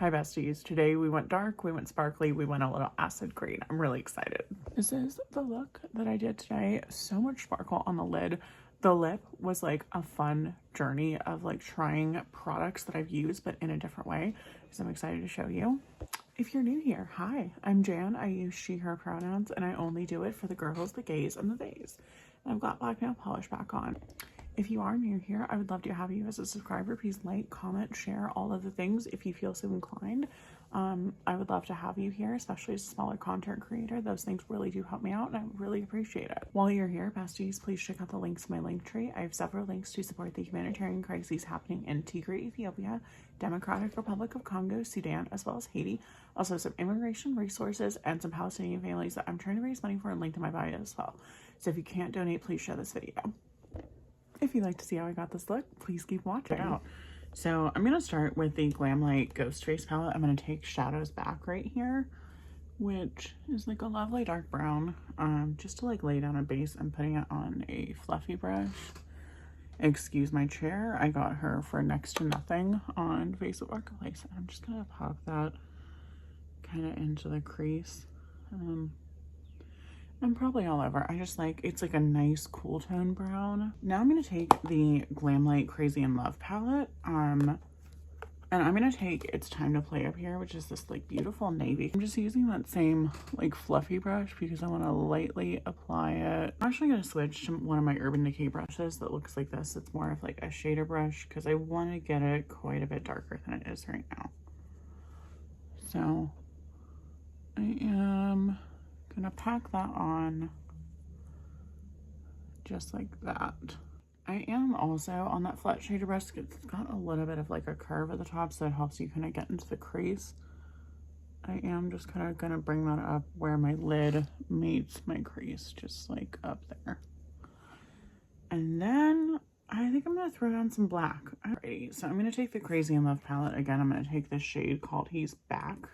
Hi besties, today we went dark, we went sparkly, we went a little acid green. I'm really excited. This is the look that I did today. So much sparkle on the lid. The lip was like a fun journey of like trying products that I've used but in a different way. So I'm excited to show you. If you're new here, hi, I'm Jan. I use she, her pronouns and I only do it for the girls, the gays, and the theys. And I've got black nail polish back on. If you are new here, I would love to have you as a subscriber. Please like, comment, share, all of the things if you feel so inclined. I would love to have you here, especially as a smaller content creator. Those things really do help me out and I really appreciate it. While you're here, besties, please check out the links in my link tree. I have several links to support the humanitarian crises happening in Tigray, Ethiopia, Democratic Republic of Congo, Sudan, as well as Haiti. Also some immigration resources and some Palestinian families that I'm trying to raise money for and linked in my bio as well. So if you can't donate, please share this video. If you'd like to see how I got this look, please keep watching. So I'm going to start with the Glamlite Ghost Face palette. I'm going to take Shadows Back right here, which is like a lovely dark brown, just to like lay down a base. I'm putting it on a fluffy brush. Excuse my chair. I got her for next to nothing on Facebook Marketplace. I'm just going to pop that kind of into the crease. And probably all over. I just like, it's like a nice cool tone brown. Now I'm going to take the Glamlite Crazy in Love palette. And I'm going to take It's Time to Play up here, which is this like beautiful navy. I'm just using that same like fluffy brush because I want to lightly apply it. I'm actually going to switch to one of my Urban Decay brushes that looks like this. It's more of like a shader brush because I want to get it quite a bit darker than it is right now. So I am gonna pack that on just like that. I am also on that flat shader brush. It's got a little bit of like a curve at the top, so it helps you kind of get into the crease. I am just kind of gonna bring that up where my lid meets my crease, just like up there. And then I think I'm gonna throw down some black. Alrighty, so I'm gonna take the Crazy in Love palette again. I'm gonna take this shade called He's Back.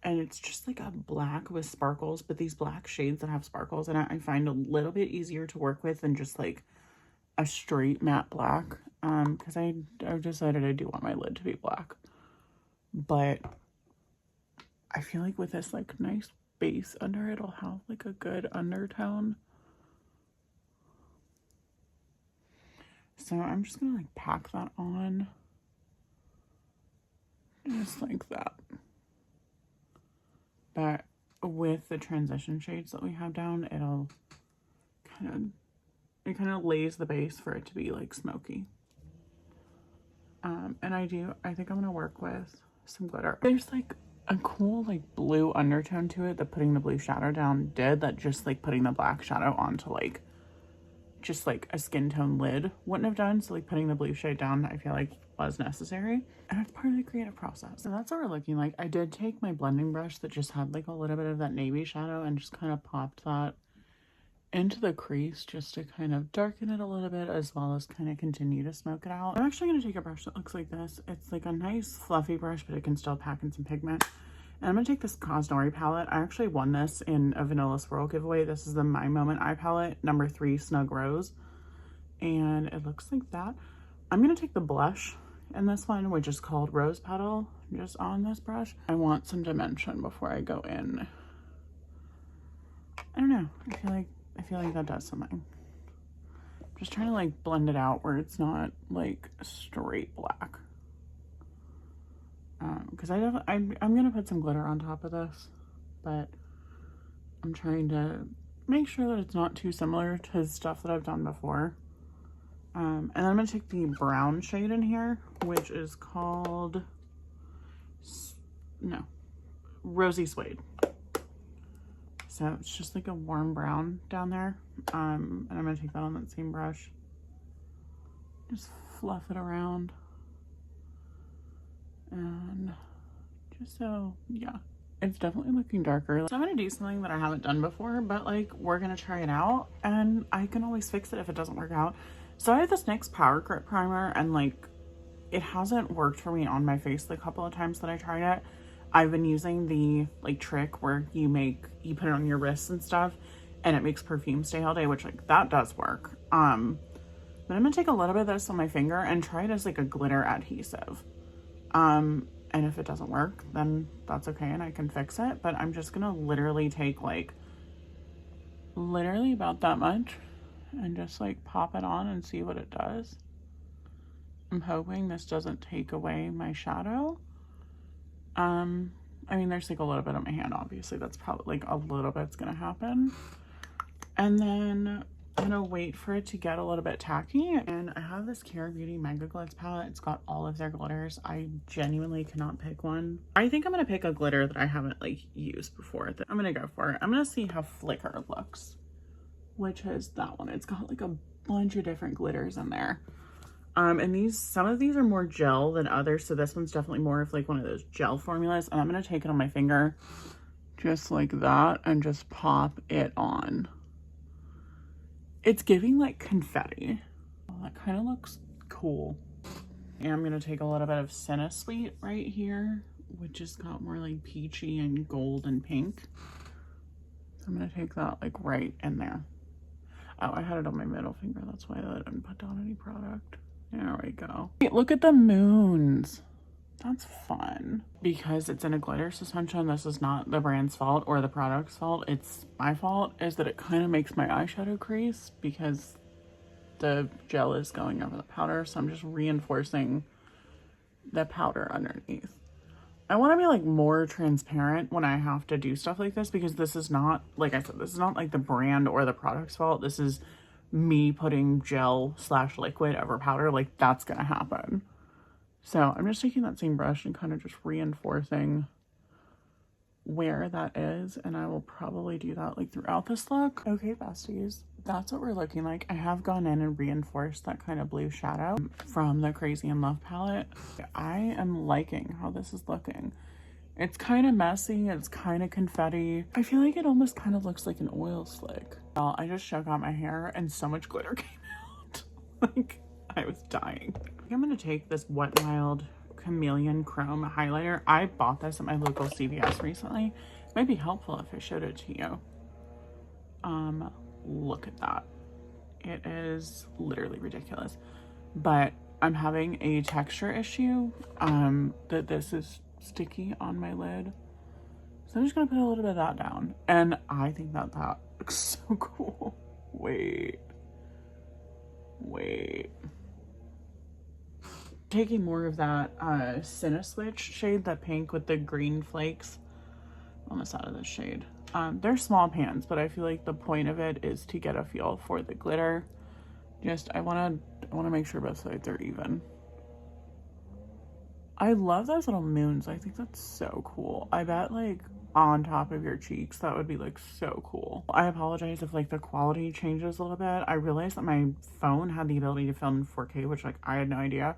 And it's just like a black with sparkles, but these black shades that have sparkles in it, I find a little bit easier to work with than just like a straight matte black. Because I've decided I do want my lid to be black, but I feel like with this like nice base under, it'll have like a good undertone. So I'm just gonna like pack that on just like that. But with the transition shades that we have down, it kind of lays the base for it to be like smoky. And I think I'm gonna work with some glitter. There's like a cool like blue undertone to it that putting the blue shadow down did, that just like putting the black shadow onto like just like a skin tone lid wouldn't have done. So like putting the blue shade down, I feel like was necessary, and it's part of the creative process. So that's what we're looking like. I did take my blending brush that just had like a little bit of that navy shadow and just kind of popped that into the crease just to kind of darken it a little bit, as well as kind of continue to smoke it out. I'm actually going to take a brush that looks like this. It's like a nice fluffy brush, but it can still pack in some pigment. And I'm going to take this Cosnori palette. I actually won this in a Vanilla Swirl giveaway. This is the My Moment eye palette, number 3 Snug Rose. And it looks like that. I'm going to take the blush in this one, which is called Rose Petal, just on this brush. I want some dimension before I go in. I don't know. I feel like that does something. Just trying to like blend it out where it's not like straight black. Because I'm gonna put some glitter on top of this, but I'm trying to make sure that it's not too similar to stuff that I've done before. And then I'm gonna take the brown shade in here, which is called Rosy Suede. So it's just like a warm brown down there. And I'm gonna take that on that same brush, just fluff it around. And just so, yeah, it's definitely looking darker. So I'm gonna do something that I haven't done before, but like we're gonna try it out and I can always fix it if it doesn't work out. So I have this NYX Power Grip Primer and like it hasn't worked for me on my face the couple of times that I tried it. I've been using the like trick where you put it on your wrists and stuff and it makes perfume stay all day, which like that does work. But I'm gonna take a little bit of this on my finger and try it as like a glitter adhesive. And if it doesn't work, then that's okay and I can fix it. But I'm just gonna literally take like literally about that much and just like pop it on and see what it does. I'm hoping this doesn't take away my shadow. I mean, there's like a little bit on my hand, obviously. That's probably like a little bit's gonna happen. And then I'm gonna wait for it to get a little bit tacky. And I have this Kara Beauty Mega Glitz palette. It's got all of their glitters. I genuinely cannot pick one. I think I'm gonna pick a glitter that I haven't like used before. I'm gonna go for it. I'm gonna see how Flicker looks, which is that one. It's got like a bunch of different glitters in there. And some of these are more gel than others. So this one's definitely more of like one of those gel formulas. And I'm gonna take it on my finger just like that and just pop it on. It's giving like confetti. Oh, that kind of looks cool. And I'm gonna take a little bit of Cinna Sweet right here, which has got more like peachy and gold and pink. So I'm gonna take that like right in there. Oh, I had it on my middle finger. That's why I didn't put down any product. There we go. Wait, look at the moons. That's fun. Because it's in a glitter suspension, this is not the brand's fault or the product's fault. It's my fault, is that it kind of makes my eyeshadow crease because the gel is going over the powder. So I'm just reinforcing the powder underneath. I want to be like more transparent when I have to do stuff like this, because this is not, like I said, this is not like the brand or the product's fault. This is me putting gel / liquid over powder. Like, that's gonna happen. So I'm just taking that same brush and kind of just reinforcing where that is, and I will probably do that like throughout this look. Okay, besties, that's what we're looking like. I have gone in and reinforced that kind of blue shadow from the Crazy in Love palette. I am liking how this is looking. It's kind of messy, it's kind of confetti. I feel like it almost kind of looks like an oil slick. Well, I just shook out my hair and so much glitter came out. Like, I was dying. I'm gonna take this Wet n Wild Chameleon Chrome highlighter. I bought this at my local CVS recently. It might be helpful if I showed it to you. Look at that. It is literally ridiculous. But I'm having a texture issue, that this is sticky on my lid. So I'm just gonna put a little bit of that down. And I think that that looks so cool. Wait. Taking more of that Cinna Switch shade, that pink with the green flakes on the side of this shade. They're small pans, but I feel like the point of it is to get a feel for the glitter. Just, I wanna make sure both sides are even. I love those little moons. I think that's so cool. I bet like on top of your cheeks, that would be like so cool. I apologize if like the quality changes a little bit. I realized that my phone had the ability to film in 4K, which like I had no idea.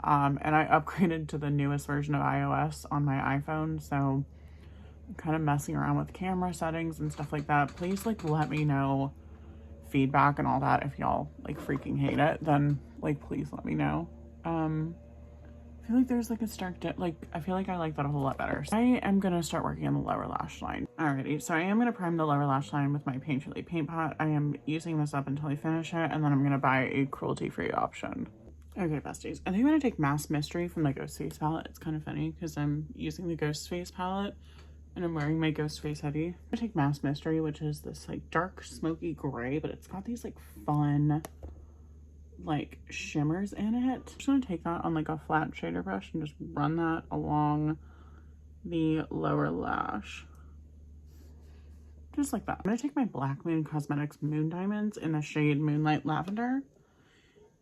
And I upgraded to the newest version of iOS on my iPhone, so I'm kind of messing around with camera settings and stuff like that. Please like let me know feedback and all that. If y'all like freaking hate it, then like please let me know. I feel like there's like a stark dip. Like, I feel like I like that a whole lot better. So I am gonna start working on the lower lash line. Alrighty, so I am gonna prime the lower lash line with my Painterly paint pot. I am using this up until I finish it, and then I'm gonna buy a cruelty-free option. Okay, besties, I think I'm gonna take Mask Mystery from the Ghost Face palette. It's kind of funny because I'm using the Ghost Face palette and I'm wearing my Ghost Face hoodie. I'm gonna take Mask Mystery, which is this like dark smoky gray, but it's got these like fun like shimmers in it. I'm just gonna take that on like a flat shader brush and just run that along the lower lash. Just like that. I'm gonna take my Blackmoon Cosmetics Moon Diamonds in the shade Moonlight Lavender.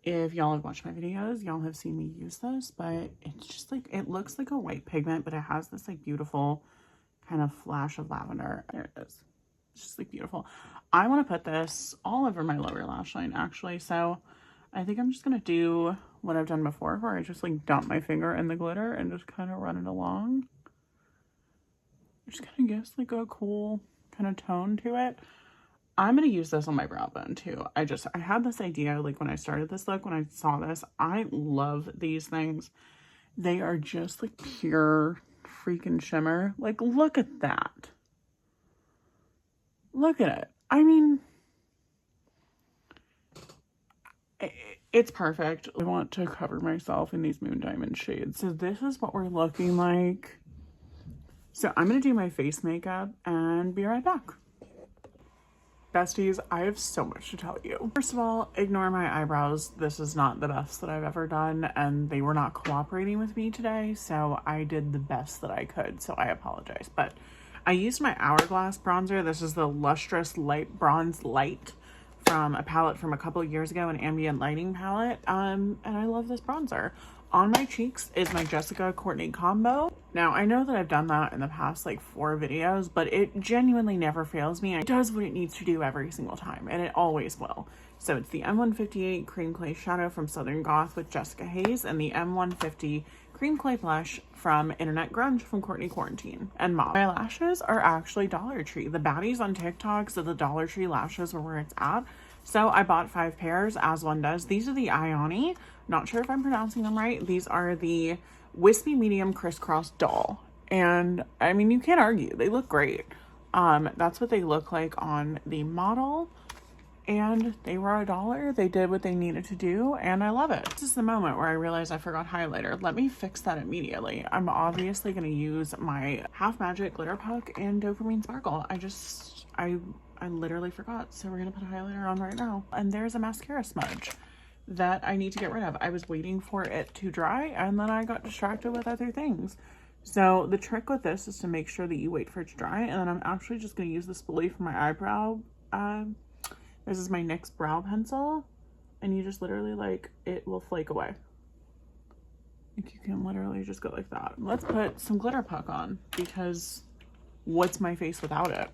If y'all have watched my videos, y'all have seen me use this, but it's just like, it looks like a white pigment, but it has this like beautiful kind of flash of lavender. There it is. It's just like beautiful. I want to put this all over my lower lash line actually, so I think I'm just gonna do what I've done before, where I just like dump my finger in the glitter and just kind of run it along. It just kind of gives like a cool kind of tone to it. I'm gonna use this on my brow bone too. I had this idea like when I started this look, when I saw this. I love these things. They are just like pure freaking shimmer. Like, look at that. Look at it. I mean, It's perfect. I want to cover myself in these Moon Diamond shades. So this is what we're looking like. So I'm going to do my face makeup and be right back. Besties, I have so much to tell you. First of all, ignore my eyebrows. This is not the best that I've ever done, and they were not cooperating with me today, so I did the best that I could, so I apologize. But I used my Hourglass bronzer. This is the Lustrous Light Bronze Light from a palette from a couple of years ago, an ambient lighting palette, and I love this bronzer. On my cheeks is my Jessica Courtney combo. Now, I know that I've done that in the past like 4 videos, but it genuinely never fails me. It does what it needs to do every single time, and it always will. So it's the M158 Cream Clay Shadow from Southern Goth with Jessica Hayes, and the M150 Cream Clay Blush from Internet Grunge from Courtney Quarantine and Mob. My lashes are actually Dollar Tree. The baddies on TikTok said the Dollar Tree lashes were where it's at. So I bought 5 pairs, as one does. These are the Ioni. Not sure if I'm pronouncing them right. These are the Wispy Medium Crisscross Doll. And I mean, you can't argue. They look great. That's what they look like on the model. And they were $1. They did what they needed to do, and I love it. This is the moment where I realized I forgot highlighter. Let me fix that immediately. I'm obviously going to use my Half Magic Glitter Puck and Dopamine Sparkle. I literally forgot, so we're going to put a highlighter on right now. And there's a mascara smudge that I need to get rid of. I was waiting for it to dry, and then I got distracted with other things. So the trick with this is to make sure that you wait for it to dry, and then I'm actually just going to use the spoolie for my eyebrow. This is my NYX brow pencil, and you just literally, like, it will flake away. Like, you can literally just go like that. Let's put some glitter puck on, because what's my face without it?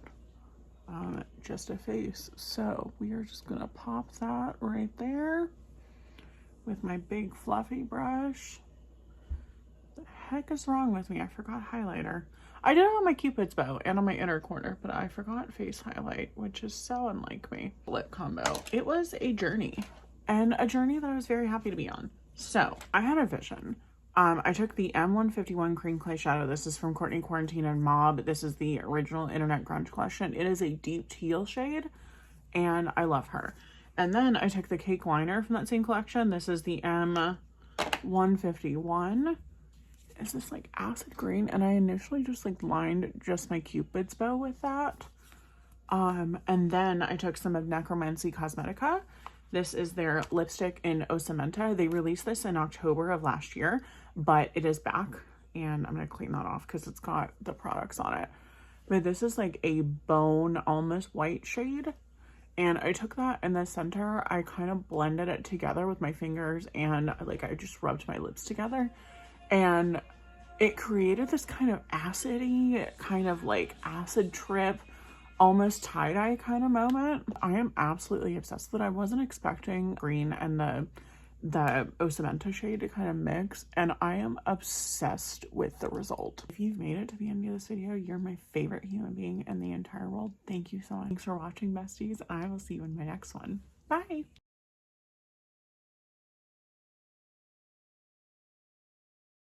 Just a face. So we are just gonna pop that right there with my big fluffy brush. What the heck is wrong with me? I forgot highlighter. I did it on my Cupid's bow and on my inner corner, but I forgot face highlight, which is so unlike me. Lip combo. It was a journey, and a journey that I was very happy to be on. So I had a vision. I took the M151 Cream Clay Shadow. This is from Courtney Quarantine and Mob. This is the original Internet Grunge collection. It is a deep teal shade, and I love her. And then I took the Cake Liner from that same collection. This is the M151. Is this like acid green? And I initially just like lined just my Cupid's bow with that. And then I took some of Necromancy Cosmetica. This is their lipstick in Osamenta. They released this in October of last year, but it is back, and I'm gonna clean that off because it's got the products on it. But this is like a bone, almost white shade. And I took that in the center, I kind of blended it together with my fingers, and like I just rubbed my lips together, and it created this kind of acidy, kind of like acid trip, almost tie-dye kind of moment. I am absolutely obsessed with it. I wasn't expecting green and the Osamenta shade to kind of mix, and I am obsessed with the result. If you've made it to the end of this video, you're my favorite human being in the entire world. Thank you so much. Thanks for watching, besties, and I will see you in my next one. Bye!